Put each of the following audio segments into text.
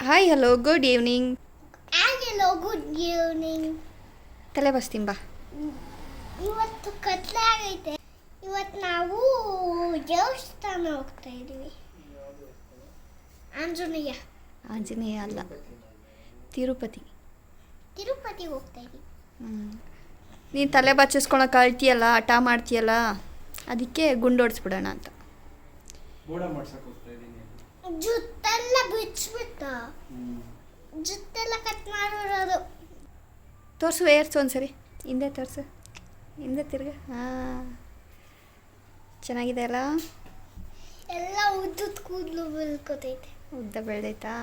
Hi hello good evening. Hello, good evening. ತಲೆ ಬಸ್ತೀನಿ ಬಾ. ಇವತ್ತು ಕತ್ಲೆ ಆಗೈತೆ. ಇವತ್ತು ನಾವು ದೇವಸ್ಥಾನ ಹೋಗ್ತಾ ಇದ್ದೀವಿ. ಆಂಜನೇಯ. ಆಂಜನೇಯ ಅಲ್ಲ, ತಿರುಪತಿ. ತಿರುಪತಿ ಹೋಗ್ತಾ ಇದ್ದೀವಿ. ನೀನು ತಲೆ ಬಚ್ಚಿಸ್ಕೊಳಕ್ಕೆ ಅಳ್ತೀಯಲ್ಲ, ಹಠ ಮಾಡ್ತೀಯಲ್ಲ, ಅದಕ್ಕೆ ಗುಂಡೋಡಿಸ್ಬಿಡೋಣ ಅಂತ. ಜುತ್ತೆಲ್ಲ ಬಿಚ್ಚಿಬಿಟ್ಟ. ಜುತ್ತೆಲ್ಲ ಕಟ್ ಮಾಡಿರೋದು. ತೋರಿಸು, ಏರ್ಸು ಒಂದ್ಸರಿ. ಹಿಂದೆ ತೋರಿಸು, ಹಿಂದೆ ತಿರ್ಗ. ಹಾಂ, ಚೆನ್ನಾಗಿದೆ ಅಲ್ಲ. ಎಲ್ಲ ಉದ್ದುದ ಕೂದಲು ಬೆಳ್ಕೊತೈತೆ. ಉದ್ದ ಬೆಳೆದೈತಾ?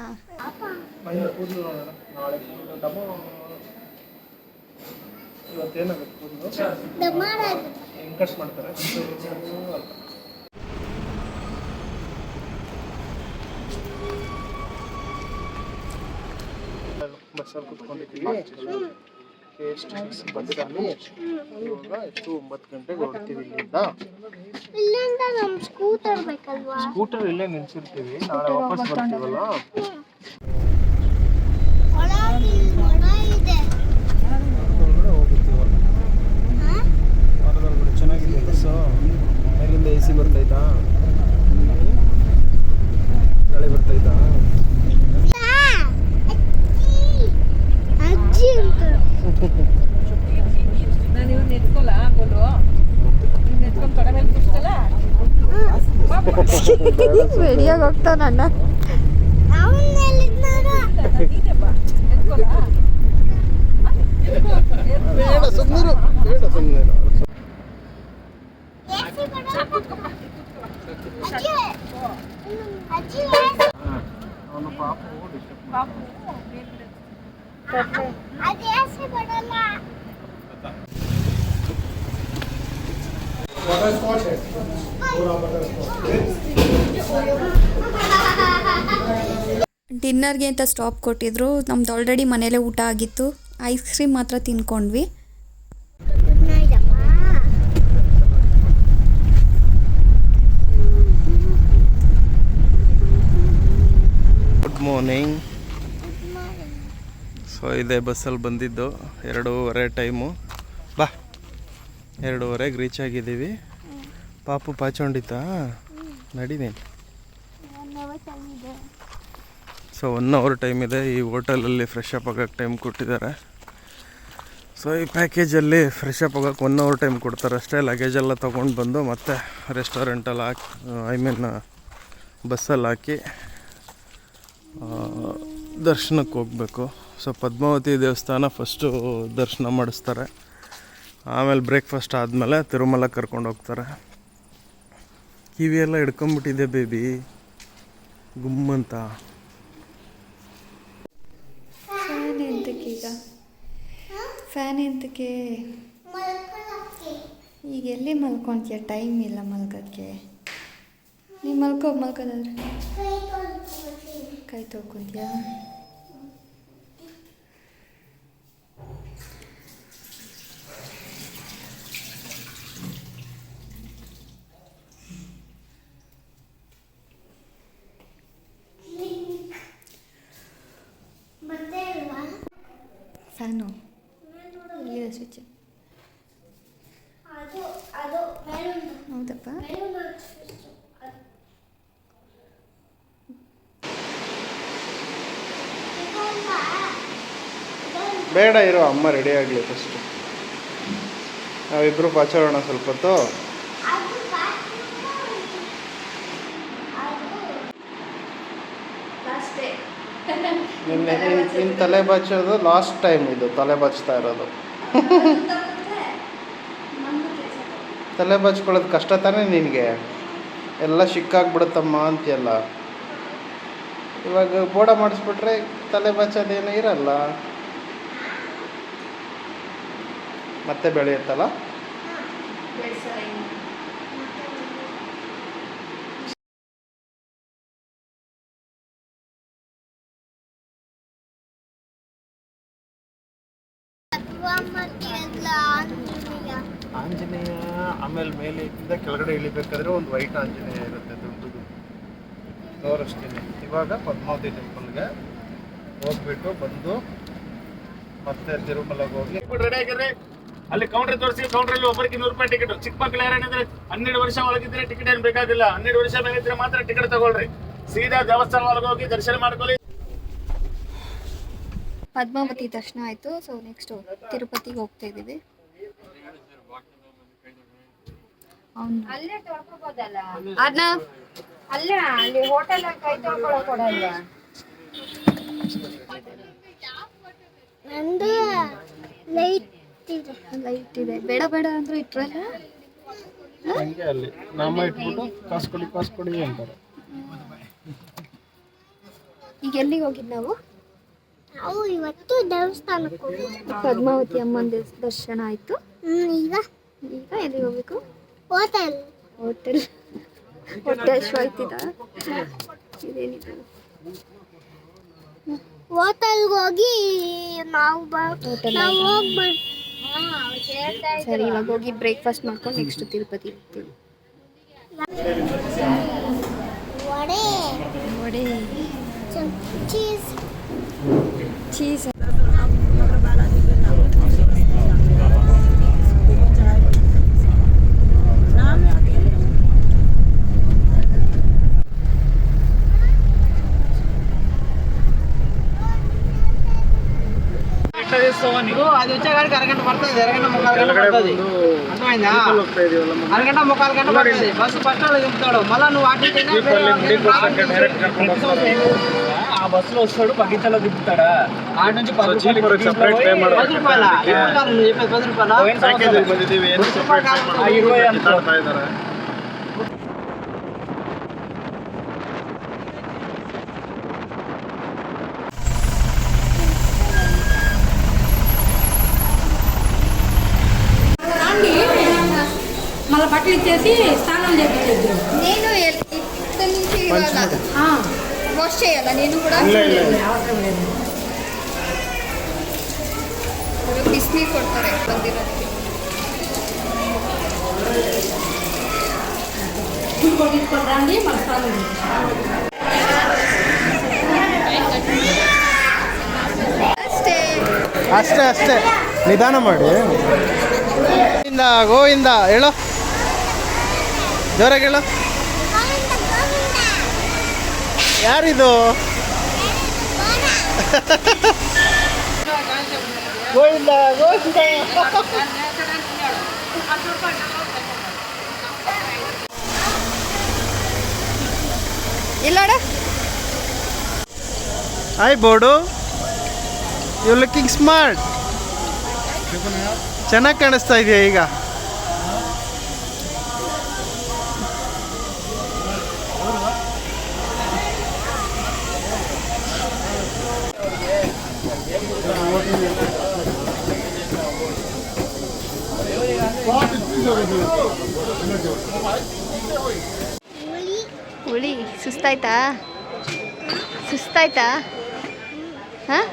ಬಸ್ಸಲ್ಲಿ ಕುತ್ಕೊಂಡಿದ್ದೀವಿ. ಬಸ್ಸಲ್ಲಿ ಇವಾಗ ಎಷ್ಟು 9 ಗಂಟೆಗೆ ಹೊರಡ್ತೀವಿ ಇಲ್ಲಿಂದ. ಇಲ್ಲಿಂದ ನಮ್ಮ ಸ್ಕೂಟರ್ ಬೇಕಲ್ವಾ? ಸ್ಕೂಟರ್ ಇಲ್ಲೇ ನಿಲ್ಸಿರ್ತೀವಿ, ನಾಳೆ ವಾಪಸ್ ಬರ್ತೀವಲ್ಲ. ಮರ ಇದೆ. ಹೊರಗಡೆ ಹೋಗುತ್ತೀವ. ಹೊರಗಡೆ ಚೆನ್ನಾಗಿದೆ ಬಸ್ಸು. ಮೇಲಿಂದ AC ಬರ್ತೈತಾ? ಗಾಳಿ ಬರ್ತೈತಾ? ಅಜ್ಜಿ ಅಂತ ನಾನು ಇವ್ನು ಎತ್ಕೊಲ್ಲ ಹಾಕೊಂಡು ಇವ್ನು ಎತ್ಕೊಂಡು ತೊಡೆ ಮೇಲೆ ಕೂರ್ಸ್ಕಲ್ಲ ರೆಡಿಯಾಗಿ ಹೋಗ್ತಾನಣ್ಣ. ನೀನಪ್ಪ ಎತ್ಕೊಲ್ಲ ಬೇಡ ಸುಮ್ಮನೆ ಬೇಡ ಸುಮ್ಮನೆ ಅವನು ಪಾಪು ಡಿಸ್ಟರ್ಬ್ ಪಾಪು ಅದೇ ಆಸೆ ಬರಲ್ಲ. ಡಿನ್ನರ್ಗೆ ಅಂತ ಸ್ಟಾಪ್ ಕೊಟ್ಟಿದ್ರು. ನಮ್ದು ಆಲ್ರೆಡಿ ಮನೇಲೇ ಊಟ ಆಗಿತ್ತು. ಐಸ್ ಕ್ರೀಮ್ ಮಾತ್ರ ತಿನ್ಕೊಂಡ್ವಿ. Good morning. ಸೊ ಇದೇ ಬಸ್ಸಲ್ಲಿ ಬಂದಿದ್ದು. 2:30 ಟೈಮು. ಬಾ, 2:30ಗೆ ರೀಚ್ ಆಗಿದ್ದೀವಿ. ಪಾಪು ಪಾಚೊಂಡಿತಾ? ನಡೀನೇನು. ಸೊ 1 ಅವರ್ ಟೈಮ್ ಇದೆ. ಈ ಹೋಟೆಲಲ್ಲಿ ಫ್ರೆಶ್ ಅಪ್ ಆಗೋಕ್ಕೆ ಟೈಮ್ ಕೊಟ್ಟಿದ್ದಾರೆ. ಸೊ ಈ ಪ್ಯಾಕೇಜಲ್ಲಿ ಫ್ರೆಶ್ ಅಪ್ ಆಗೋಕ್ಕೆ 1 ಅವರ್ ಟೈಮ್ ಕೊಡ್ತಾರೆ ಅಷ್ಟೇ. ಲಗೇಜೆಲ್ಲ ತೊಗೊಂಡು ಬಂದು ಮತ್ತೆ ರೆಸ್ಟೋರೆಂಟಲ್ಲಿ ಹಾಕಿ ಬಸ್ಸಲ್ಲಿ ಹಾಕಿ ದರ್ಶನಕ್ಕೆ ಹೋಗಬೇಕು. ಸೊ ಪದ್ಮಾವತಿ ದೇವಸ್ಥಾನ ಫಸ್ಟು ದರ್ಶನ ಮಾಡಿಸ್ತಾರೆ. ಆಮೇಲೆ ಬ್ರೇಕ್ಫಾಸ್ಟ್ ಆದಮೇಲೆ ತಿರುಮಲ ಕರ್ಕೊಂಡು ಹೋಗ್ತಾರೆ. ಕಿವಿಯೆಲ್ಲ ಹಿಡ್ಕೊಂಬಿಟ್ಟಿದೆ ಬೇಬಿ, ಗುಮ್ಮಂತ. ಫ್ಯಾನ್ ಎಂತಕ್ಕೆ ಈಗ? ಫ್ಯಾನ್ ಎಂತಕ್ಕೆ? ಈಗ ಎಲ್ಲಿ ಮಲ್ಕೊತೀಯ? ಟೈಮ್ ಇಲ್ಲ ಮಲ್ಕೋಕ್ಕೆ. ನೀನು ಮಲ್ಕೋದಾದ್ರೆ ಕೈ ತೊಳ್ಕೊತೀಯ? ಫ್ಯಾನು ಇಲ್ಲಿದೆ ಸ್ವಿಚ್. ಹೌದಪ್ಪ. ಬೇಡ ಇರೋ, ಅಮ್ಮ ರೆಡಿ ಆಗಲಿ ಫಸ್ಟು. ನಾವಿಬ್ಬರು ಪಾಚೋಣ ಸ್ವಲ್ಪ ಹೊತ್ತು. ನಿನ್ನ ತಲೆ ಬಾಚೋದು ಲಾಸ್ಟ್ ಟೈಮ್. ಇದು ತಲೆ ಬಾಚ್ತಾ ಇರೋದು. ತಲೆ ಬಾಚ್ಕೊಳ್ಳೋದು ಕಷ್ಟ ತಾನೇ ನಿನಗೆ? ಎಲ್ಲ ಶಿಕ್ಕಾಗ್ಬಿಡುತ್ತಮ್ಮ ಅಂತೀಯಲ್ಲ. ಇವಾಗ ಬೋಡ ಮಾಡಿಸ್ಬಿಟ್ರೆ ತಲೆ ಬಾಚೋದೇನು ಇರಲ್ಲ, ಮತ್ತೆ ಬೆಳೆಯುತ್ತಲ್ಲ. ಆಂಜನೇಯ ಆಮೇಲೆ ಮೇಲಿಂದ ಕೆಳಗಡೆ ಇಳಿಬೇಕಾದ್ರೆ ಒಂದು ವೈಟ್ ಆಂಜನೇಯ ಇರುತ್ತೆ, ದೊಡ್ಡದು. ತೋರಿಸ್ತೀನಿ. ಇವಾಗ ಪದ್ಮಾವತಿ ಟೆಂಪಲ್ಗೆ ಹೋಗ್ಬಿಟ್ಟು ಬಂದು ಮತ್ತೆ ತಿರುಮಲಗೆ ಹೋಗಿ ರೆಡಿ ಆಗಿರ್ರಿ. ಅಲ್ಲಿ ಕೌಂಟರ್ ತೋರಿಸಿ, ಕೌಂಟರ್ ಒಬ್ಬರಿಗೆ 100 ರೂಪಾಯಿ ಟಿಕೆಟ್. ಚಿಕ್ಕ ಮಕ್ಳು ಯಾರೇನಿದ್ರೆ 12 ವರ್ಷ ಒಳಗಿದ್ರೆ ಟಿಕೆಟ್ ಏನು ಬೇಕಾಗಿಲ್ಲ. 12 ವರ್ಷ ಮೇಲಿದ್ರೆ ಮಾತ್ರ ಟಿಕೆಟ್ ತಗೊಳ್ರಿ. ಸೀದಾ ದೇವಸ್ಥಾನ ಒಳಗೆ ಹೋಗಿ ದರ್ಶನ ಮಾಡ್ಕೊಳ್ಳಿ. ಪದ್ಮಾವತಿ ದರ್ಶನ ಆಯಿತು. ಸೊ ನೆಕ್ಸ್ಟು ತಿರುಪತಿಗೆ ಹೋಗ್ತಾ ಇದ್ದೀವಿ. ಅಲ್ಲೇ ತೊಳ್ಕೊಬೋದಲ್ಲ, ಅದನ್ನ ಅಲ್ಲೇ ಅಲ್ಲಿ ಹೋಟೆಲ್ ಕೈ ತೊಳ್ಕೊಳಕ್ ಕೊಡಲ್ವಾ? ನಂದು ಲೈಟ್ ಇದೆ. ಲೈಟ್ ಇದೆ. ಬೇಡ ಬೇಡ ಅಂದ್ರೆ ಇಟ್ರಲ್ಲ. ಹಂಗೆ ಅಲ್ಲಿ ನಾಮ ಇಟ್ಬಿಟ್ಟು ಕಾಸು ಕೊಡಿ ಅಂತಾರೆ. ಈಗ ಎಲ್ಲಿಗೆ ಹೋಗಿದ್ದು ನಾವು? ನಾವು ಇವತ್ತು ದೇವಸ್ಥಾನಕ್ಕೆ ಹೋಗಿದ್ವಿ. ಪದ್ಮಾವತಿ ಅಮ್ಮನ ದರ್ಶನ ಆಯಿತು. ಈಗ ಈಗ ಎಲ್ಲಿಗೆ ಹೋಗ್ಬೇಕು? ಹೋಟೆಲ್. ಹೋಟೆಲ್. ಹೊಟ್ಟೆ ಹಶ್ವಾಯ್ತಿದ. ಇದೇನಿದು? ಹೋಟೆಲ್ಗೆ ಹೋಗಿ ನಾವು ಹೋಟೆಲ್ ನಾವು ಹೋಗ್ಬಾರ್ದು. ಸರಿ, ಇವಾಗ ಹೋಗಿ ಬ್ರೇಕ್ಫಾಸ್ಟ್ ಮಾಡ್ಕೊಂಡು ನೆಕ್ಸ್ಟ್ ತಿರುಪತಿ ಹೋಗ್ತೀವಿ. ವಡೆ, ವಡೆ, ಚೀಸ್. ಚೀಸ್. అది వచ్చే కాడికి అరగంట పడుతుంది, అరగంట ముక్కాలు గంట పడుతుంది. అర్థమైందా? అరగంట ముక్కాలు గంట పడుతుంది. బస్సు బస్ స్టాండ్ దింపుతాడు. మళ్ళీ నువ్వు అటు ఆ బస్సులో వస్తాడు, బగీచాలో దింపుతాడా? ఆడ నుంచి 10 రూపాయలు 10 రూపాయల చెప్పేది 10 రూపాయల 20 ಅಂತ. మళ్ళీ బట్టలు ఇచ్చేసి స్నానం చేపించు. నేను ఇక్కడ నుంచి వాష్ చేయాలా నేను కూడా? అవసరం లేదు. ಬಿಸಿನೀರು ಕೊಡ್ತಾರೆ ಬಂದಿರೋದಕ್ಕೆ. గుడి కొట్టించుకొని రండి, మళ్ళీ స్నానం చేయించు. ಅಷ್ಟೇ. ಅಷ್ಟೇ ನಿಧಾನ ಮಾಡಿ. ಗೋವಿಂದ ಹೇಳೋ, ಜೋರಾಗಿ ಹೇಳೋ. ಯಾರಿದು? ಗೋವಿಂದ ಗೋವಿಂದ. ಇಲ್ಲೋಡ. Hi board, you looking smart. ಚೆನ್ನಾಗಿ ಕಾಣಿಸ್ತಾ ಇದೆಯಾ ಈಗ? ಹುಳಿ ಸುಸ್ತಾಯ್ತಾ? ಹಾಂ,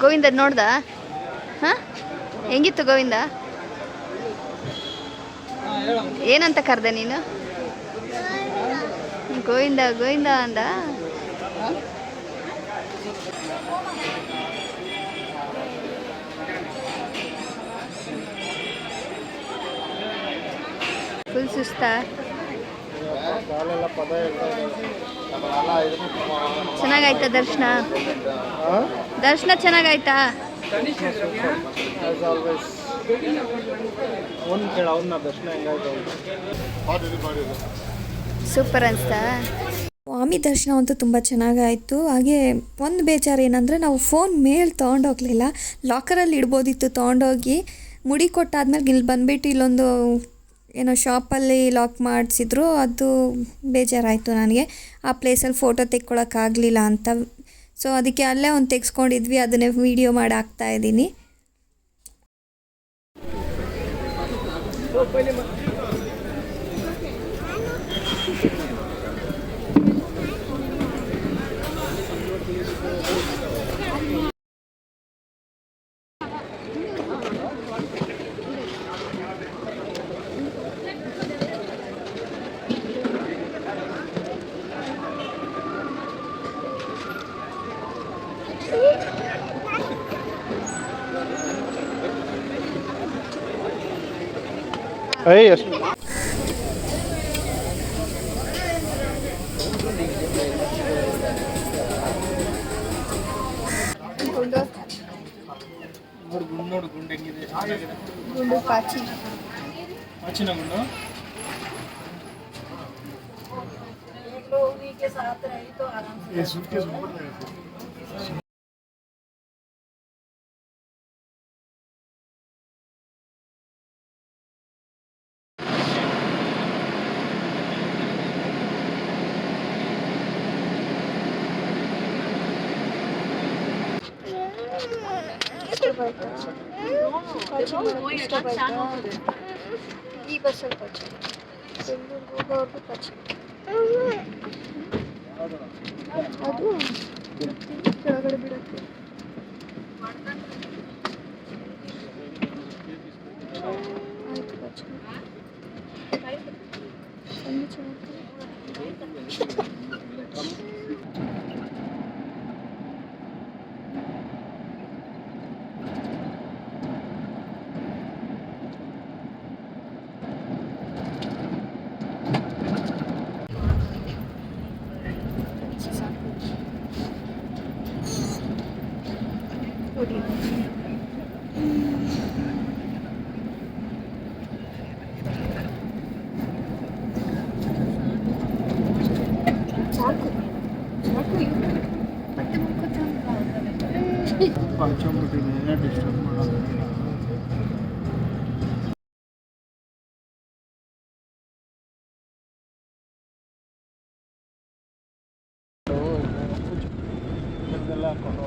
ಗೋವಿಂದ ನೋಡ್ದ? ಹಾಂ, ಹೆಂಗಿತ್ತು ಗೋವಿಂದ? ಏನಂತ ಕರೆದೆ ನೀನು? ಗೋವಿಂದ ಗೋವಿಂದ ಅಂದ. ಫುಲ್ ಸುಸ್ತಾ? ಚೆನ್ನಾಗಾಯ್ತಾ ದರ್ಶನ? ದರ್ಶನ ಚೆನ್ನಾಗಾಯ್ತಾ? ಸೂಪರ್ ಅನಿಸ್ತಾ? ಸ್ವಾಮಿ ದರ್ಶನ ಅಂತೂ ತುಂಬ ಚೆನ್ನಾಗಾಯಿತು. ಹಾಗೆ ಒಂದು ಬೇಜಾರು ಏನಂದರೆ ನಾವು ಫೋನ್ ಮೇಲೆ ತೊಗೊಂಡೋಗ್ಲಿಲ್ಲ, ಲಾಕರಲ್ಲಿ ಇಡ್ಬೋದಿತ್ತು ತೊಗೊಂಡೋಗಿ. ಮುಡಿ ಕೊಟ್ಟಾದ್ಮೇಲೆ ಇಲ್ಲಿ ಬಂದುಬಿಟ್ಟು ಇಲ್ಲೊಂದು ಏನೋ ಶಾಪಲ್ಲಿ ಲಾಕ್ ಮಾಡಿಸಿದ್ರು. ಅದು ಬೇಜಾರಾಯಿತು ನನಗೆ. ಆ ಪ್ಲೇಸಲ್ಲಿ ಫೋಟೋ ತೆಕ್ಕೊಳಕ್ಕಾಗಲಿಲ್ಲ ಅಂತ. ಸೊ ಅದಕ್ಕೆ ಅಲ್ಲೇ ಒಂದು ತೆಗೆಸ್ಕೊಂಡಿದ್ವಿ, ಅದನ್ನೇ ವೀಡಿಯೋ ಮಾಡಿ ಹಾಕ್ತಾಯಿದ್ದೀನಿ. ಎಷ್ಟು ಗುಂಡು ನೋಡು ಗುಂಡು ಹೆಂಗಿದೆ ಗುಂಡು ಪಾಚಿ ಹಚ್ಚಿನ ಗುಂಡು ಈ ಬಸ್ಸಲ್ಲಿ ಪಾಚಿ ಬೆಂಗಳೂರಿಗೆ ಹೋಗೋರ್ಗೂ ಪಾಚಿ ಅದು ಕೆಳಗಡೆ ಬಿಡುತ್ತೆ ಆಯ್ತು ಪಾಚಿ ಒಂದು ಚೆನ್ನಾಗಿ ಸಾಕು ಸಾಕು ಮತ್ತೆ ಹಚ್ಚೋಗ್ಬಿಟ್ಟಿದೆ ಡಿಸ್ಟರ್ಬ್ ಮಾಡೋದು ಹಾಕೊಂಡು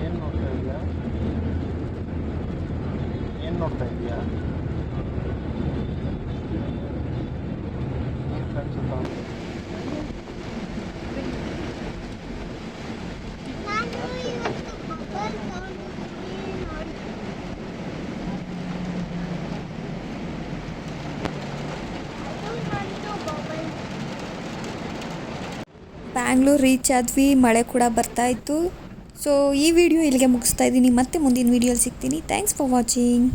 ಏನು ನೋಡ್ತಾ ಇದೆಯಾ ಏನು ನೋಡ್ತಾ ಇದೆಯಾ ಏನು ಕಾಣಿಸುತ್ತಾ ಬ್ಯಾಂಗ್ಳೂರ್ ರೀಚ್ ಆದ್ವಿ, ಮಳೆ ಕೂಡ ಬರ್ತಾಯಿತ್ತು. ಸೊ ಈ ವಿಡಿಯೋ ಇಲ್ಲಿಗೆ ಮುಗಿಸ್ತಾ ಇದ್ದೀನಿ. ಮತ್ತೆ ಮುಂದಿನ ವಿಡಿಯೋಲಿ ಸಿಗ್ತೀನಿ. Thanks for watching.